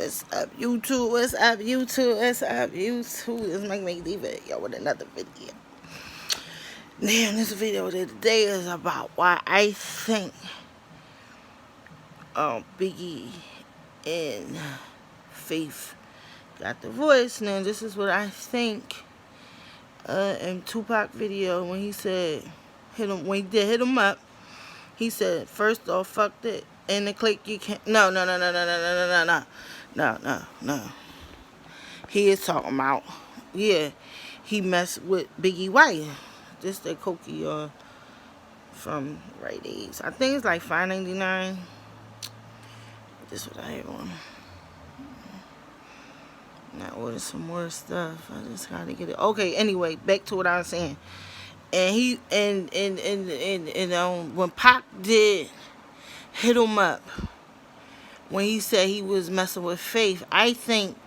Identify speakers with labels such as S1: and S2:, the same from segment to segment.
S1: What's up, YouTube? What's up, YouTube? What's up, YouTube? It's Make Leave It, yo, with another video. Now, this video today is about why I think Biggie and Faith got divorced. Now, this is what I think. In Tupac video, when he said when he did hit him up, he said, first off, fuck that. In the click, you can't. No. He is talking about, yeah, he messed with Biggie White. This that Cokie from Rite Aid. I think it's like $5.99. This is what I had on. I ordered some more stuff. I just gotta get it. Okay, anyway, back to what I was saying. And he and when Pac did hit him up, when he said he was messing with Faith, I think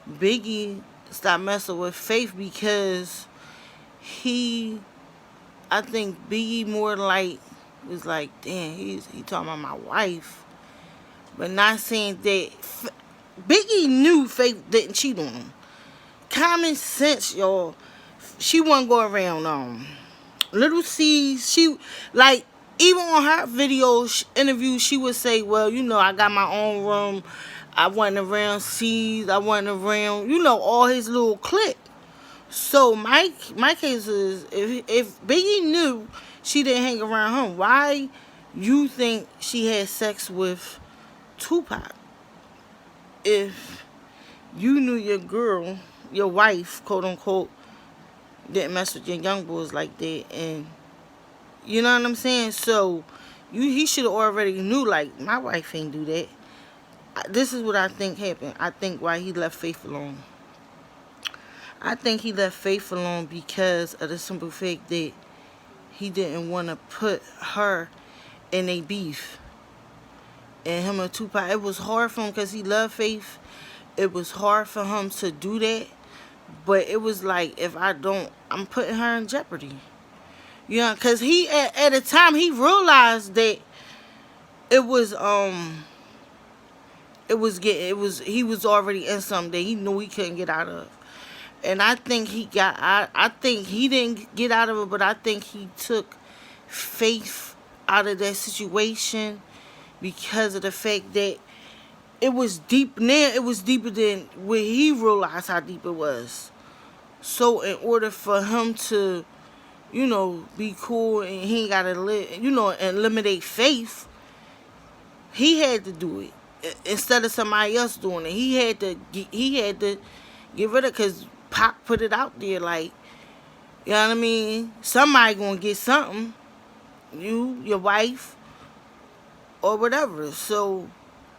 S1: Biggie stopped messing with Faith because I think Biggie more like was like, damn, he talking about my wife, but not saying that. Biggie knew Faith didn't cheat on him. Common sense, y'all. She wouldn't go around Little C's. She, like, even on her videos, interviews, she would say, well, you know, I got my own room. I wasn't around C's. I wasn't around, you know, all his little clique. So my case is, if Biggie knew she didn't hang around him, why you think she had sex with Tupac? If you knew your girl, your wife, quote unquote, didn't mess with your young boys like that, and you know what I'm saying? So he should have already knew, like, my wife ain't do that. This is what I think happened. I think why he left Faith alone. I think he left Faith alone because of the simple fact that he didn't want to put her in a beef. And him and Tupac, it was hard for him because he loved Faith. It was hard for him to do that. But it was like, if I don't, I'm putting her in jeopardy. You know, because he, at the time, he realized that he was already in something that he knew he couldn't get out of. And I think he got out. I think he didn't get out of it, but I think he took Faith out of that situation because of the fact that it was deep. Now it was deeper than when he realized how deep it was. So in order for him to, you know, be cool and he ain't gotta live, you know, eliminate Faith, he had to do it instead of somebody else doing it. He had to get rid of it because Pac put it out there, like, you know what I mean? Somebody gonna get something, you, your wife, or whatever. So,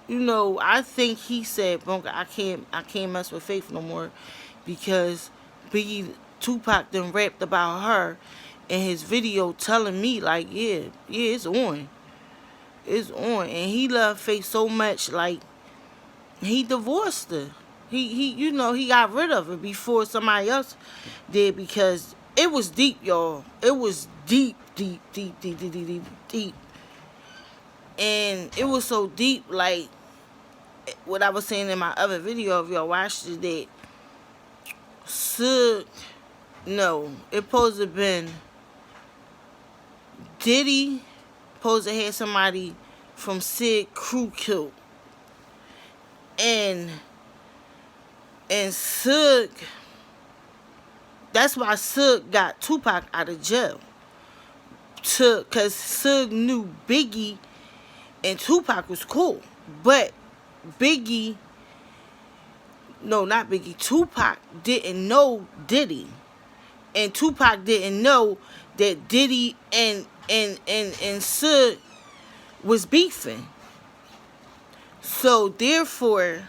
S1: you know, I think he said, I can't mess with Faith no more because Tupac done rapped about her in his video, telling me, like, yeah, it's on. It's on. And he loved Faith so much, like, he divorced her. He you know, he got rid of her before somebody else did because it was deep, y'all. It was deep. And it was so deep, like what I was saying in my other video, if y'all watched it, that it supposed to have been Diddy, supposed to have somebody from Sid crew killed. And Suge, that's why Suge got Tupac out of jail. Because Suge knew Biggie and Tupac was cool. But Tupac didn't know Diddy. And Tupac didn't know that Diddy and Suge was beefing. So therefore,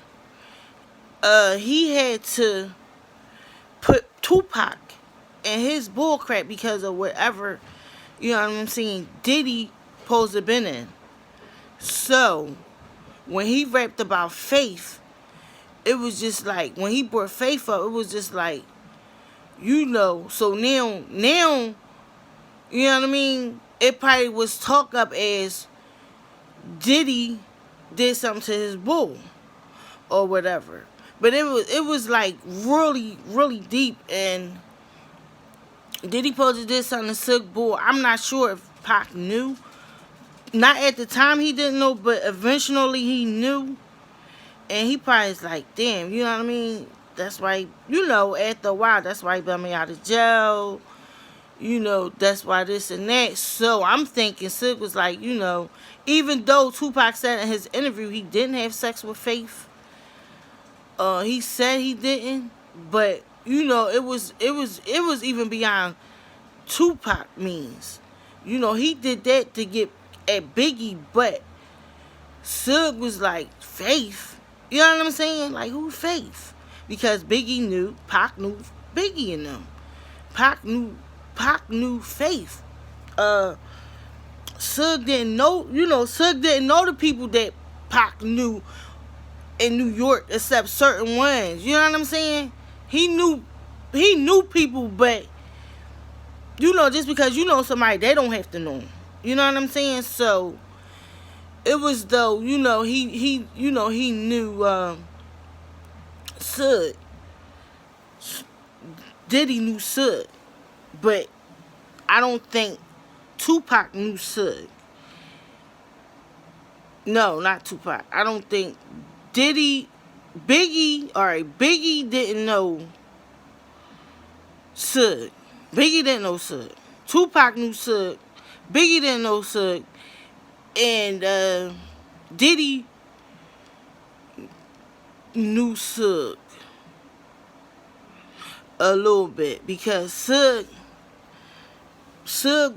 S1: he had to put Tupac in his bullcrap because of whatever, you know what I'm saying, Diddy supposed to have been in. So when he rapped about Faith, it was just like, when he brought Faith up, it was just like, you know, so now, you know what I mean? It probably was talked up as Diddy did something to his bull. or whatever. But it was like really, really deep. And Diddy posted this on the Silk board. I'm not sure if Pac knew. Not at the time he didn't know, but eventually he knew. And he probably is like, damn, you know what I mean? That's why, after a while, that's why he got me out of jail. That's why this and that. So I'm thinking Silk was like, even though Tupac said in his interview he didn't have sex with Faith, he said he didn't, but it was even beyond Tupac means. He did that to get at Biggie, but Silk was like, Faith? You know what I'm saying? Like, who Faith? Because Biggie knew, Pac knew Biggie and them. Pac knew Faith. Silk didn't know, Silk didn't know the people that Pac knew in New York except certain ones. You know what I'm saying? He knew people, but just because you know somebody, they don't have to know him. You know what I'm saying? So it was though, he knew Sud. Diddy knew Sud, but I don't think Tupac knew Sud. No, not Tupac. I don't think Biggie didn't know Sud. Biggie didn't know Sud. Tupac knew Sud. Biggie didn't know Sud. And Diddy knew Sud a little bit because Sud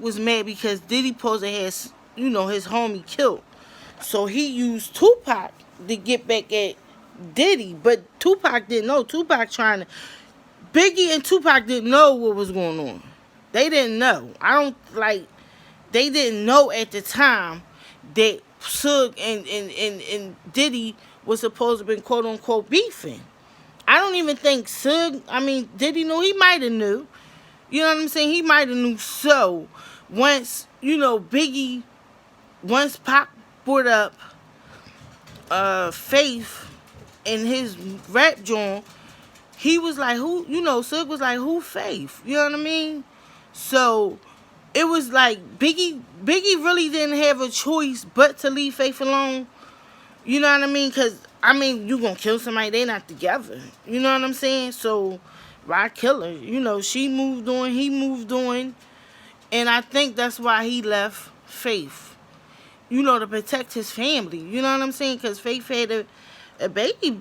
S1: was mad because Diddy supposed to have, his homie killed. So he used Tupac to get back at Diddy, but Tupac didn't know. Biggie and Tupac didn't know what was going on. They didn't know. They didn't know at the time that Sug and Diddy was supposed to have been quote unquote beefing. I don't even think Diddy knew. He might have knew. You know what I'm saying? He might have knew. So once, once Pac brought up Faith in his rap joint, he was like, who, Sug was like, who Faith? You know what I mean? So it was like Biggie really didn't have a choice but to leave Faith alone. You know what I mean? Because, you gonna kill somebody, they not together. You know what I'm saying? So why kill her? She moved on, he moved on. And I think that's why he left Faith. To protect his family. You know what I'm saying? Because Faith had a baby.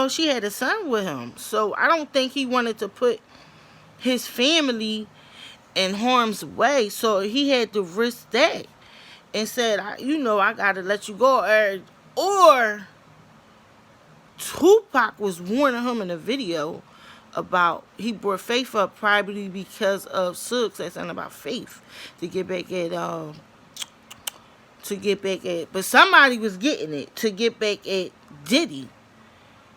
S1: She had a son with him. So I don't think he wanted to put his family in harm's way. So he had to risk that. And said, I got to let you go. Or Tupac was warning him in a video about he brought Faith up probably because of Suggs said something about Faith to get back at but somebody was getting it to get back at Diddy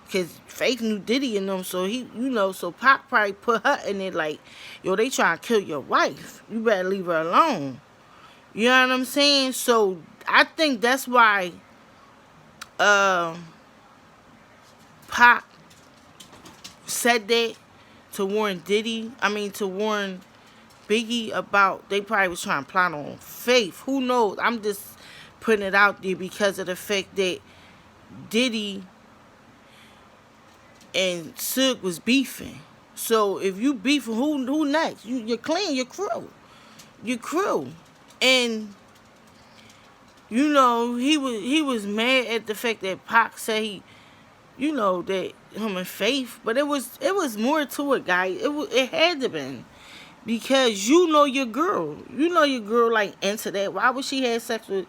S1: because Faith knew Diddy and them, so he so Pac probably put her in it like, yo, they trying to kill your wife, you better leave her alone. You know what I'm saying? So I think that's why Pac said that to warn to warn Biggie about they probably was trying to plot on Faith. Who knows? I'm just putting it out there because of the fact that Diddy and Sug was beefing. So if you beefing, who next? You're clean, your crew. And he was mad at the fact that Pac said he, that him and Faith, but it was more to it, guys. It had to been because your girl, like into that. Why would she have sex with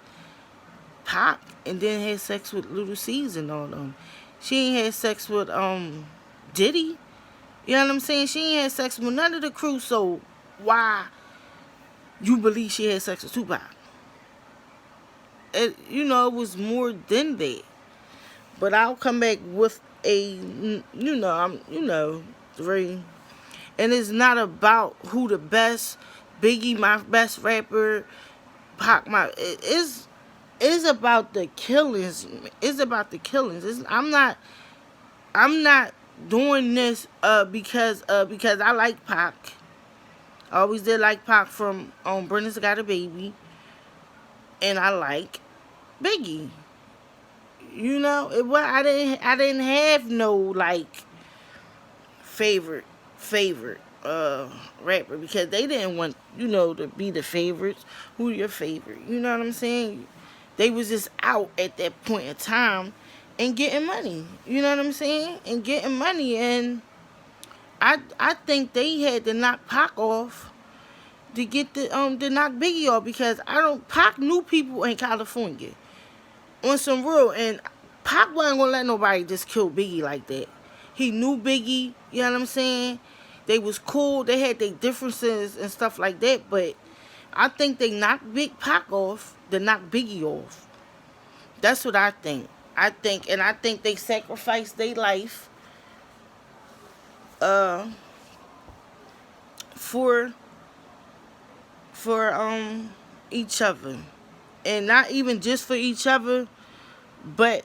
S1: Pac and then had sex with Little C's and all them? She ain't had sex with Diddy. You know what I'm saying? She ain't had sex with none of the crew. So why you believe she had sex with Tupac? It was more than that. But I'll come back with a, three. And it's not about who the best, Biggie my best rapper, Pac my, it's about the killings. It's about the killings. I'm not I'm not doing this because I like Pac. I always did like Pac from Brenda's Got a Baby, and I like Biggie. You know, I didn't have no like favorite rapper because they didn't want, to be the favorites. Who your favorite? You know what I'm saying? They was just out at that point in time and getting money. You know what I'm saying? And getting money, and I think they had to knock Pac off to get to knock Biggie off, because I don't Pac knew people in California on some real, and Pac wasn't gonna let nobody just kill Biggie like that. He knew Biggie, you know what I'm saying? They was cool, they had their differences and stuff like that, but I think they knocked Big Pac off to knock Biggie off. That's what I think. I think they sacrificed their life uh for each other. And not even just for each other, but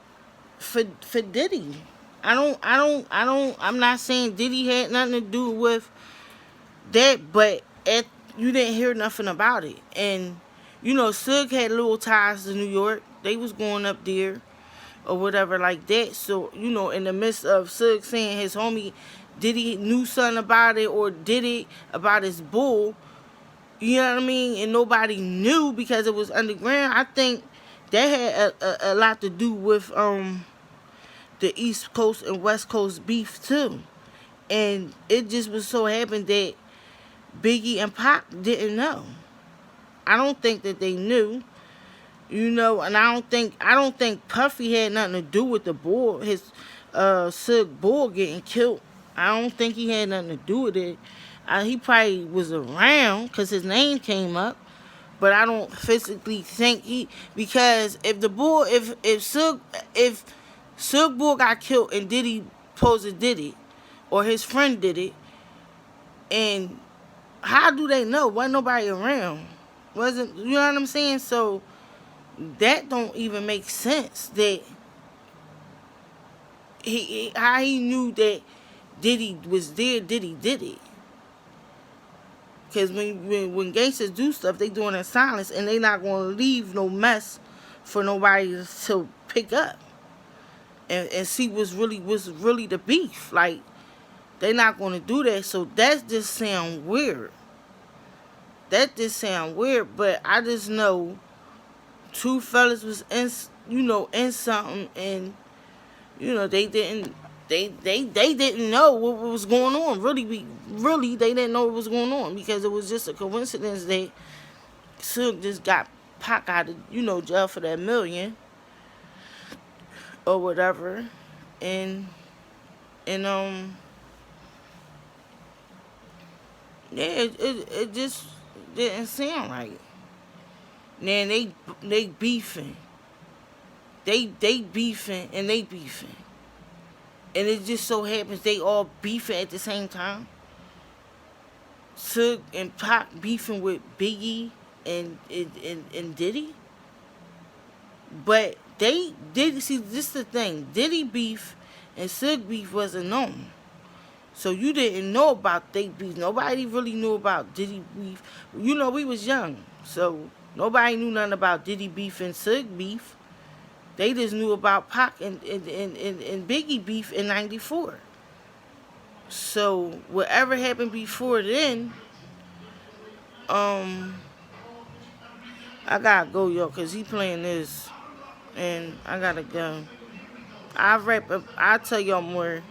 S1: for Diddy. I'm not saying Diddy had nothing to do with that, but you didn't hear nothing about it. And Suge had little ties to New York. They was going up there or whatever like that. So, in the midst of Suge saying his homie Diddy knew something about it or did it about his bull, you know what I mean? And nobody knew because it was underground. I think that had a lot to do with the East Coast and West Coast beef too. And it just was so happened that Biggie and Pac didn't know. I don't think that they knew. And I don't think Puffy had nothing to do with the bull, his Suge Bull getting killed. I don't think he had nothing to do with it. He probably was around because his name came up, but I don't physically think because if Suge Bull got killed and Diddy supposed did it, or his friend did it, and how do they know? Wasn't nobody around? Wasn't, you know what I'm saying? So that don't even make sense that how he knew that Diddy was there. Diddy did it. Because when gangsters do stuff, they do it in silence, and they not going to leave no mess for nobody to pick up and see what's really the beef. Like, they not going to do that. So that just sound weird. But I just know two fellas was in something, and they didn't know what was going on. Really, they didn't know what was going on, because it was just a coincidence that Suge just got Pac out of, jail for that $1 million or whatever. And yeah, it just didn't sound right. Then they beefing. They beefing and they beefing. And it just so happens they all beefing at the same time. Suge and Pac beefing with Biggie and Diddy. But Diddy, see, this is the thing. Diddy beef and Suge beef wasn't known. So you didn't know about they beef. Nobody really knew about Diddy beef. We was young. So nobody knew nothing about Diddy beef and Suge beef. They just knew about Pac and Biggie beef in '94. So whatever happened before then, I gotta go, yo, cause he playing this, and I gotta go. I'll tell y'all more